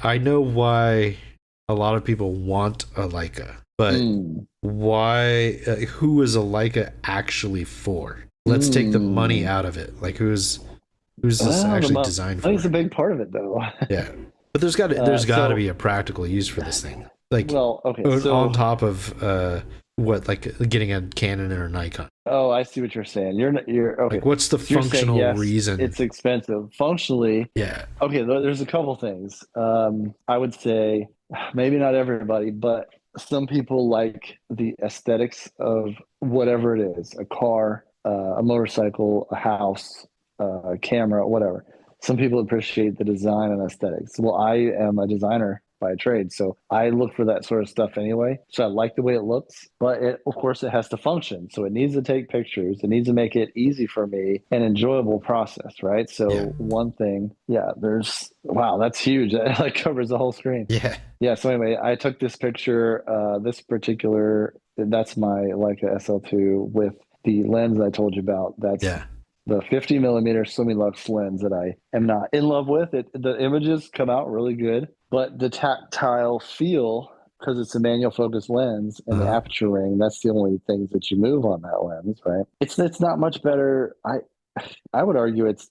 I know why a lot of people want a Leica, but why? Who is a Leica actually for? Let's take the money Mm. out of it. Like, who's this Well, actually designed money's a for? big part of it, though. Yeah, but there's got to be So, a practical use for this thing. Like well, okay. on So, top of what, like getting a Canon or a Nikon. oh, I see what you're saying. You're okay. Like, what's the So you're saying functional yes, reason? it's expensive. Functionally, Yeah. okay, there's a couple things. I would say maybe not everybody, but some people like the aesthetics of whatever it is, a car, a motorcycle, a house, a camera, whatever. Some people appreciate the design and aesthetics. Well, I am a designer by trade, so I look for that sort of stuff anyway. So I like the way it looks, but of course, it has to function. So it needs to take pictures. It needs to make it easy for me, an enjoyable process, right? Yeah. So one thing, yeah, wow, that's huge. That like covers the whole screen. Yeah. Yeah. So anyway, I took this picture, that's my Leica SL2 with the lens I told you about. That's Yeah. the 50 millimeter Summilux lens that I am not in love with. The images come out really good, but the tactile feel, because it's a manual focus lens and the Uh, aperture ring, that's the only things that you move on that lens, right? It's not much better. I would argue it's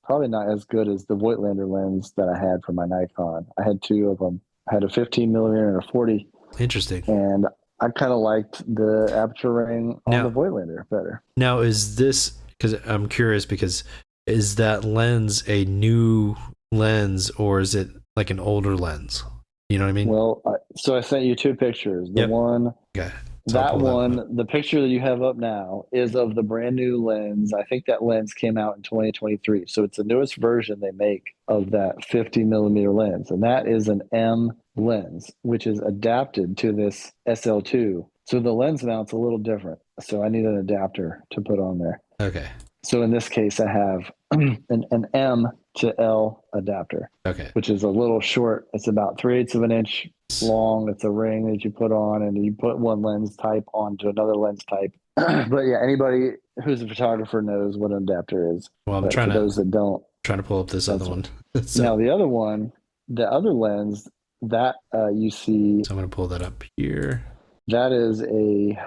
probably not as good as the Voigtlander lens that I had for my Nikon. I had two of them. I had a 15 millimeter and a 40, Interesting. and I kind of liked the aperture ring on the Now, Voigtlander better. now is this, because I'm curious, because is that lens a new lens or is it like an older lens? You know what I mean? Well, so I sent you two pictures. The Yep. one, Okay. So I'll that pull that one up. one, the picture that you have up now is of the brand new lens. I think that lens came out in 2023. So it's the newest version they make of that 50 millimeter lens. And that is an M lens, which is adapted to this SL2. So the lens mount's a little different. So I need an adapter to put on there. Okay. So in this case, I have an M to L adapter, Okay. which is a little short. It's about 3/8 of an inch long. It's a ring that you put on, and you put one lens type onto another lens type. But yeah, anybody who's a photographer knows what an adapter is. Well, I'm But for those that don't, trying to pull up this other that's what. one. So Now the other one, the other lens that you see, I'm gonna pull that up here. that is a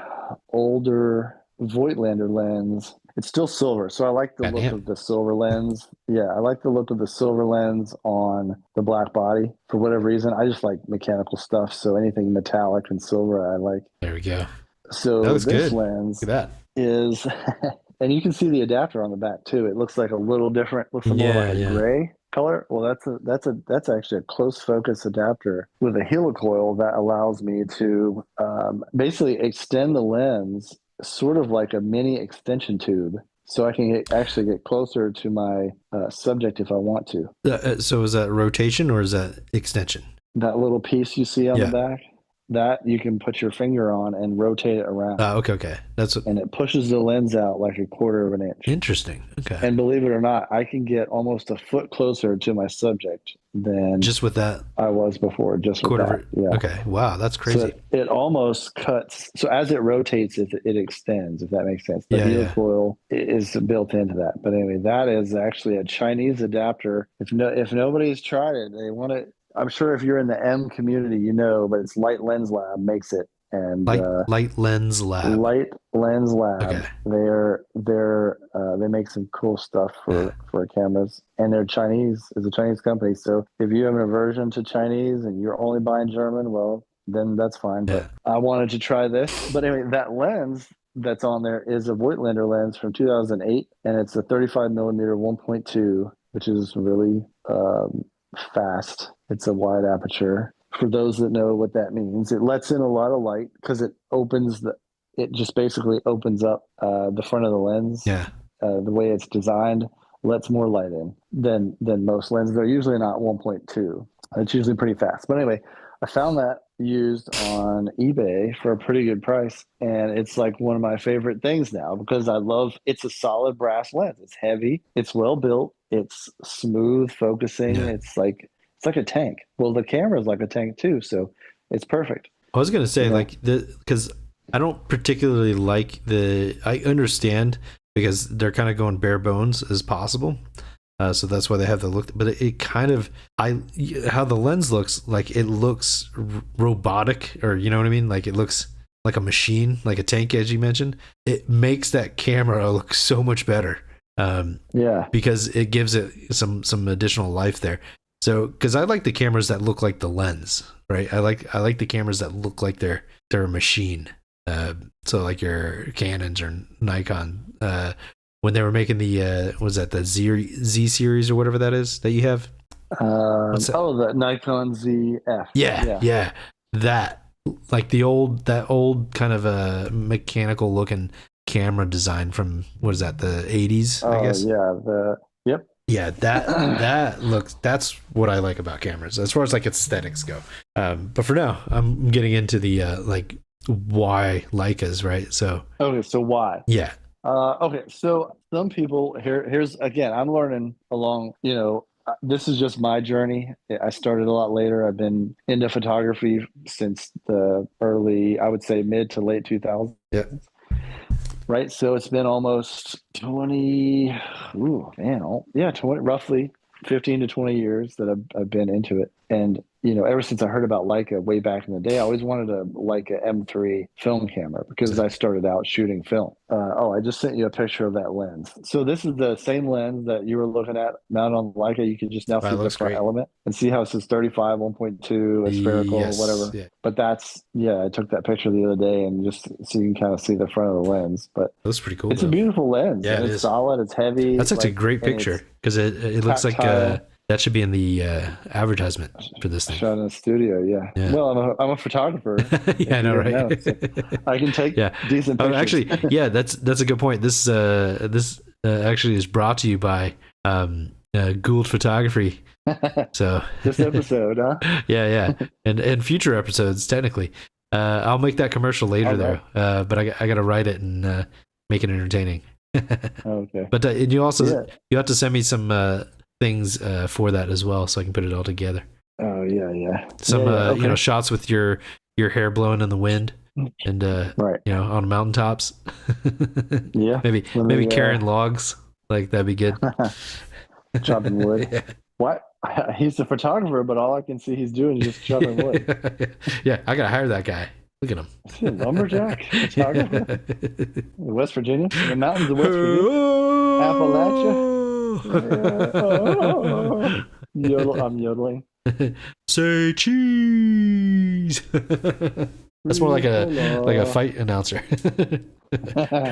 older Voigtlander lens. It's still silver, so I like the God look damn. of the silver lens. Yeah, I like the look of the silver lens on the black body for whatever reason. I just like mechanical stuff, so anything metallic and silver I like. There we go. That So looks this good. lens Look at that. is, and you can see the adapter on the back too. It looks like a little different, looks more like Yeah, a yeah. gray color. Well, that's actually a close focus adapter with a helicoil that allows me to basically extend the lens, sort of like a mini extension tube, so I can actually get closer to my subject if I want to. So is that rotation or is that extension? That little piece you see on the Yeah. back, that you can put your finger on and rotate it around, Okay, okay. That's what, and it pushes the lens out like a quarter of an inch. interesting. Okay. And believe it or not, I can get almost a foot closer to my subject than Just with that I was before, just with quarter that. of, Yeah. okay. Wow, that's So crazy. it almost cuts. So as it rotates, it extends, if that makes sense. The Yeah, yeah. helicoil is built into that. But anyway, that is actually a Chinese adapter. If nobody's tried it, they want to. I'm sure if you're in the M community, you know, but it's Light Lens Lab makes it, and Light lens lab. Light Lens Okay. Lab. They make some cool stuff Yeah. for cameras, and they're Chinese. It's a Chinese company. So if you have an aversion to Chinese and you're only buying German, well, then that's fine. Yeah. But I wanted to try this. But anyway, that lens that's on there is a Voigtlander lens from 2008, and it's a 35 millimeter 1.2, which is really fast. It's a wide aperture. For those that know what that means, it lets in a lot of light because it just basically opens up the front of the lens. Yeah. The way it's designed lets more light in than most lenses. They're usually not 1.2. It's usually pretty fast. But anyway, I found that used on eBay for a pretty good price, and it's like one of my favorite things now because it's a solid brass lens. It's heavy, it's well built, it's smooth focusing. Yeah. It's like a tank. Well, the camera is like a tank too, so it's perfect. I was gonna You say, know, like, because I don't particularly like I understand because they're kind of going bare bones as possible. So that's why they have the look. But it kind of, how the lens looks, like it looks robotic, or you know what I mean? Like it looks like a machine, like a tank, as you mentioned. It makes that camera look so much better. Because it gives it some additional life there. So, because I like the cameras that look like the lens, right? I like the cameras that look like they're a machine. So like your Canons or Nikon, when they were making the was that the Z series or whatever that is that you have? The Nikon ZF. Yeah. That, like that old kind of a mechanical looking camera design from, what is that, the 80s, I guess? Yep. Yeah, that looks, that's what I like about cameras as far as like aesthetics go. But for now, I'm getting into the like why Leicas, right? So why? Yeah. Okay, so some people here's again, I'm learning along, this is just my journey. I started a lot later. I've been into photography since the early, I would say mid to late 2000s. Yeah. Right. So it's been almost 20, 20, roughly 15 to 20 years that I've been into it. And, ever since I heard about Leica way back in the day, I always wanted a Leica M3 film camera because I started out shooting film. I just sent you a picture of that lens. So this is the same lens that you were looking at mounted on Leica. You can just now see the front element and see how it says 35, 1.2, a spherical, whatever. Yeah. But I took that picture the other day and just so you can kind of see the front of the lens. But that's pretty cool. It's a beautiful lens. Yeah, it's solid. It's heavy. That's actually a great picture because it looks like that should be in the advertisement for this thing. Shot in a studio, yeah. Well, I'm a photographer. Yeah, I know, right? So I can take decent pictures. Actually, yeah, that's a good point. This actually is brought to you by Gould Photography. So this episode, huh? Yeah, and future episodes technically. I'll make that commercial later though. But I got to write it and make it entertaining. Okay. But and you also you have to send me some things for that as well, so I can put it all together. Oh yeah. Some shots with your hair blowing in the wind and on mountaintops. Yeah. Maybe carrying logs, like that'd be good. Chopping wood. Yeah. What? He's a photographer, but all I can see he's doing is just chopping wood. Yeah, I gotta hire that guy. Look at him. Is he a lumberjack photographer? West Virginia? The mountains of West Virginia? Appalachia? I'm yodeling. Say cheese. That's more like a fight announcer.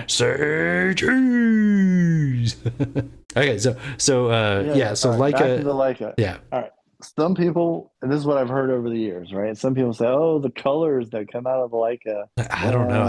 Say cheese. Okay, so Leica. Back to the Leica. Yeah. All right. Some people, and this is what I've heard over the years, right? Some people say, "Oh, the colors that come out of the Leica." I don't know.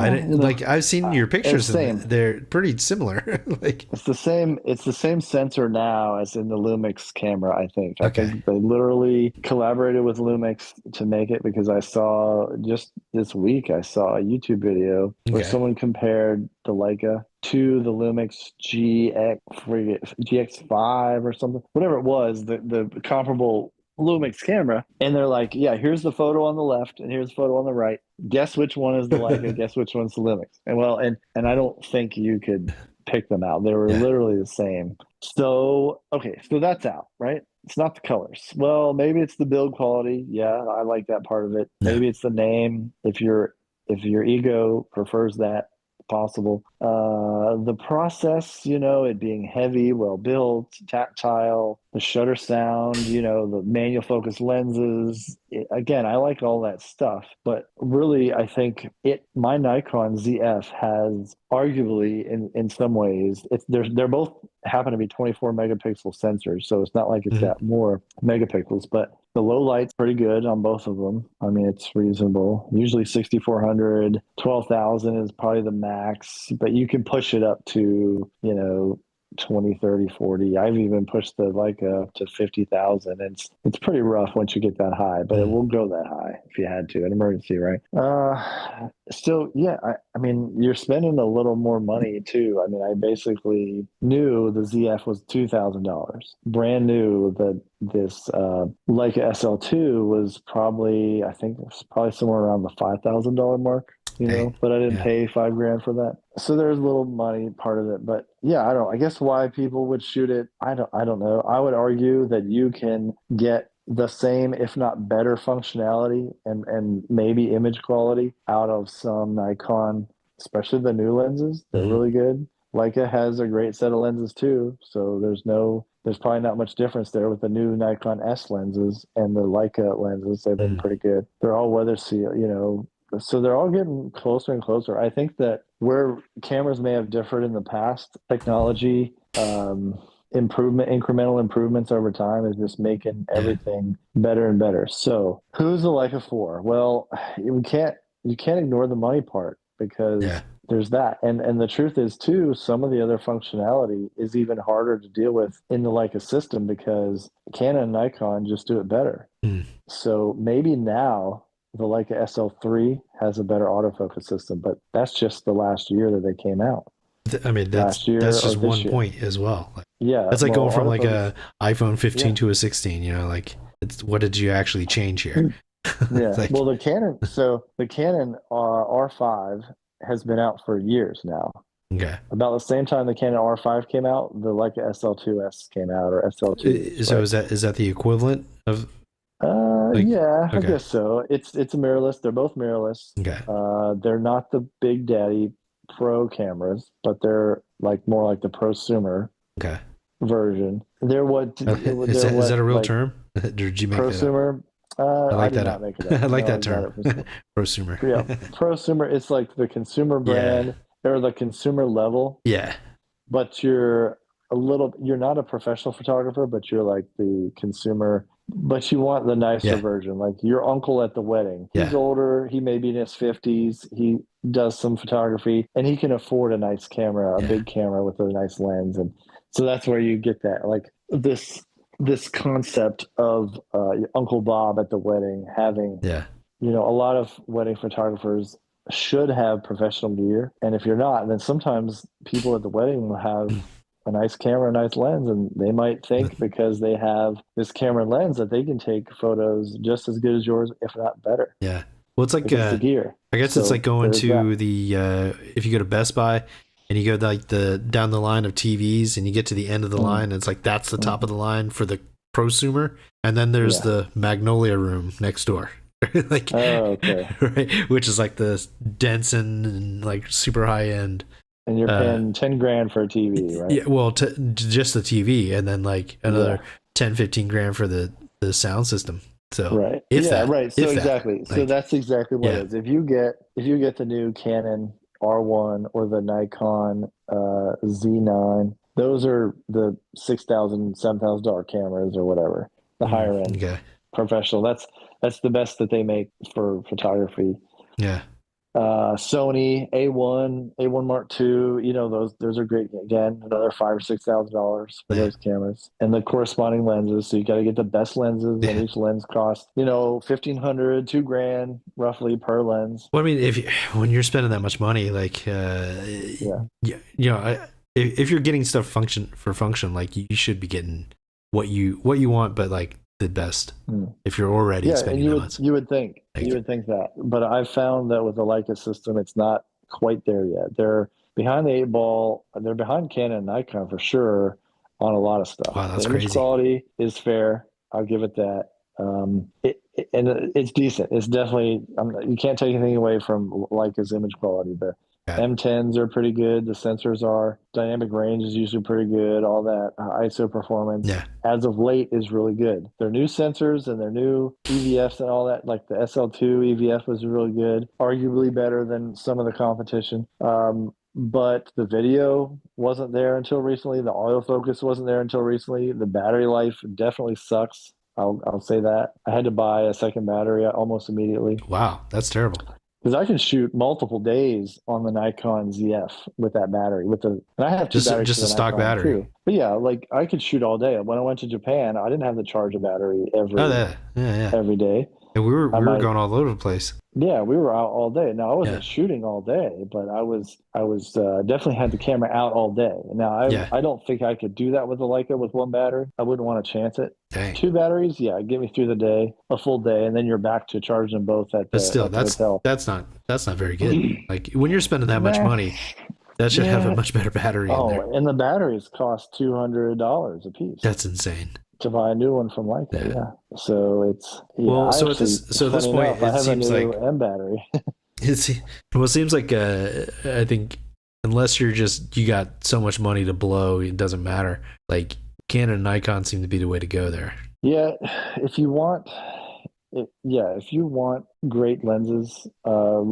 I've seen your pictures, and they're pretty similar. It's the same. It's the same sensor now as in the Lumix camera. I think. Okay. I think they literally collaborated with Lumix to make it because I saw just this week a YouTube video where someone compared the Leica to the Lumix GX5 or something, whatever it was, the comparable Lumix camera, and they're like, yeah, here's the photo on the left and here's the photo on the right. Guess which one is the Leica? Guess which one's the Lumix? And I don't think you could pick them out. They were literally the same. So that's out, right? It's not the colors. Well, maybe it's the build quality. Yeah, I like that part of it. No. Maybe it's the name. If your ego prefers that, possible. The process, it being heavy, well built, tactile, the shutter sound, the manual focus lenses. Again, I like all that stuff, but really, I think my Nikon ZF has arguably, in some ways, they're both happen to be 24 megapixel sensors, so it's not like it's got more megapixels, but the low light's pretty good on both of them. I mean, it's reasonable. Usually 6,400, 12,000 is probably the max, but you can push it up to, 20, 30, 40. I've even pushed the Leica up to 50,000. It's pretty rough once you get that high, but it will go that high if you had to, an emergency, right? So yeah, I mean, you're spending a little more money too. I mean, I basically knew the ZF was $2,000. Brand new, that this Leica SL2 was probably somewhere around the $5,000 mark. But I didn't pay $5,000 for that. So there's a little money part of it, but yeah, I guess why people would shoot it, I don't know. I would argue that you can get the same, if not better functionality and maybe image quality out of some Nikon, especially the new lenses. They're Mm-hmm. really good. Leica has a great set of lenses too, so there's probably not much difference there with the new Nikon S lenses and the Leica lenses. They've been Mm-hmm. pretty good. They're all weather seal, so they're all getting closer and closer. I think that where cameras may have differed in the past, technology, incremental improvements over time is just making Yeah. everything better and better. So who's the Leica for? Well, you can't ignore the money part Yeah. because there's that. And the truth is too, some of the other functionality is even harder to deal with in the Leica system because Canon and Nikon just do it better. Mm. So maybe now the Leica SL3 has a better autofocus system, but that's just the last year that they came out. I mean, Last year that's or just this one year. point as well. Like, Yeah, that's like well, going from like autofocus. a iPhone 15 Yeah, to a 16. Like, it's what did you actually change here? yeah. It's like, Well, the Canon R5 has been out for years now. okay. About the same time the Canon R5 came out, the Leica SL2S came out, or SL2s, So right? is that the equivalent of like? Yeah, I Okay. guess so. It's a mirrorless. They're both mirrorless. Okay. They're not the Big Daddy Pro cameras, but they're like more like the prosumer Okay. version. They're what they're Is that what a real like term? Or did you make that up? prosumer. I I like did that. not make it up. I like No, I that got term. it from someone. Prosumer. Yeah, prosumer. It's like the consumer Yeah. brand or the consumer level, Yeah. but you're not a professional photographer, but you're like the consumer, but you want the nicer Yeah. version, like your uncle at the wedding. He's Yeah. older, he may be in his 50s, he does some photography and he can afford a nice camera, a Yeah. big camera with a nice lens. And so that's where you get that, like this concept of Uncle Bob at the wedding having, Yeah. a lot of wedding photographers should have professional gear. And if you're not, then sometimes people at the wedding will have a nice camera, a nice lens, and they might think because they have this camera and lens that they can take photos just as good as yours, if not better, Yeah. Well, it's like because it's the gear. I guess it's like So going there's that. to the if you go to Best Buy and you go like the down the line of TVs and you get to the end of the Mm, line, and it's like that's the top mm, of the line for the prosumer, and then there's yeah. the Magnolia room next door. Like Oh, okay. right, which is like the Denson and like super high end. And you're uh paying 10 grand for a TV, right? yeah, well, just the TV, and then like another Yeah. 10-15 grand for the sound system. So Right. if Yeah, that, right. So if that, exactly. So like, that's exactly what yeah, it is. If you get the new Canon R1 or the Nikon Z9, those are the $6,000, $7,000 cameras or whatever, the higher end okay, professional. That's the best that they make for photography. yeah, Sony A1 Mark II, those are great. Again, another $5,000 or $6,000 for yeah, those cameras, and the corresponding lenses. So you got to get the best lenses, and yeah. each lens costs, 1,500, $2,000 roughly per lens. Well, I mean, when you're spending that much money, like, Yeah, if you're getting stuff function, like you should be getting what you want, but like the best. mm. If you're already Yeah, and spending you that would much, you would think like, that, but I've found that with the Leica system, it's not quite there yet. They're behind the eight ball. They're behind Canon and Nikon for sure on a lot of stuff. wow, The that's image crazy. quality is fair. I'll give it that. And it's decent. It's definitely you can't take anything away from Leica's image quality. The Yeah, M10s are pretty good. The sensors are. Dynamic range is usually pretty good. All that ISO performance yeah, as of late is really good. Their new sensors and their new EVFs and all that, like the SL2 EVF was really good, arguably better than some of the competition. But the video wasn't there until recently. The autofocus wasn't there until recently. The battery life definitely sucks. I'll say that. I had to buy a second battery almost immediately wow, that's terrible. because I can shoot multiple days on the Nikon ZF with that battery. And I have two batteries Just for a the stock Nikon battery. too. But yeah, like I could shoot all day. When I went to Japan, I didn't have to charge a battery Oh, yeah. every day. And I we were might going all over the place. Yeah, we were out all day. Now I Yeah, wasn't shooting all day, but I was definitely had the camera out all day. Now yeah. I don't think I could do that with a Leica with one battery. I wouldn't want to chance it. Dang. Two batteries, yeah, get me through the day, a full day, and then you're back to charging them both at But the still, hotel. that's not very good. Like when you're spending that much Nah, money, That should have a Yeah. much better battery in there. Oh, and the batteries cost $200 a piece That's insane. to buy a new one from Leica. Yeah. Yeah. So it's, yeah, Well, I so actually, it's at this funny point, enough, I it have a seems new like M battery. it's well, it seems like I think unless you got so much money to blow, it doesn't matter. Like Canon and Nikon seem to be the way to go there. Yeah. If you want, if you want great lenses, a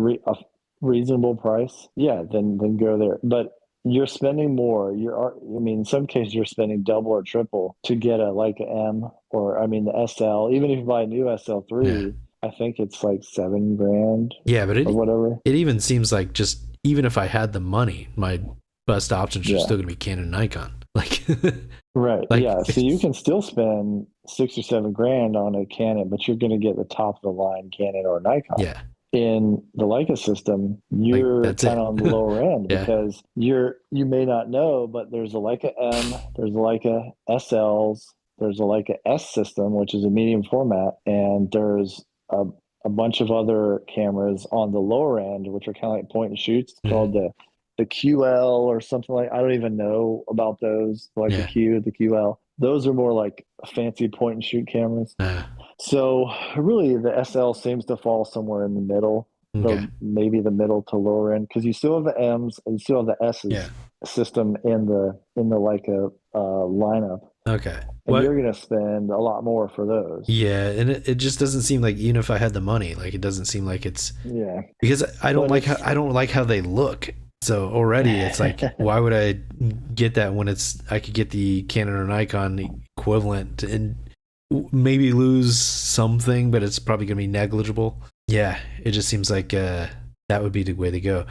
reasonable price, yeah, then go there. But you're spending more. I mean, in some cases, you're spending double or triple to get a Leica M, or I mean, the SL. Even if you buy a new Yeah. SL3, I think it's like 7 grand Yeah, but or whatever. it even seems like just even if I had the money, my best options are Yeah. still going to be Canon and Nikon. Like, Right. like Yeah. So you can still spend 6 or 7 grand on a Canon, but you're going to get the top of the line Canon or Nikon. yeah, In the Leica system, like you're that's kind it. of on the lower end Yeah. because you may not know, but there's a Leica M, there's a Leica SLs, there's a Leica S system, which is a medium format, and there's a bunch of other cameras on the lower end, which are kind of like point and shoots. It's called the QL or something like. I don't even know about those, like the Yeah. Q, the QL. Those are more like fancy point and shoot cameras. Uh, So really, the SL seems to fall somewhere in the middle, okay. maybe the middle to lower end, because you still have the M's and you still have the S's Yeah. system in the Leica lineup, Okay. and you're going to spend a lot more for those. Yeah, and it just doesn't seem like even if I had the money, like it doesn't seem like it's Yeah, because I don't but I don't like how they look. So already it's like why would I get that when I could get the Canon or Nikon equivalent and maybe lose something, but it's probably going to be negligible. Yeah, it just seems like that would be the way to go.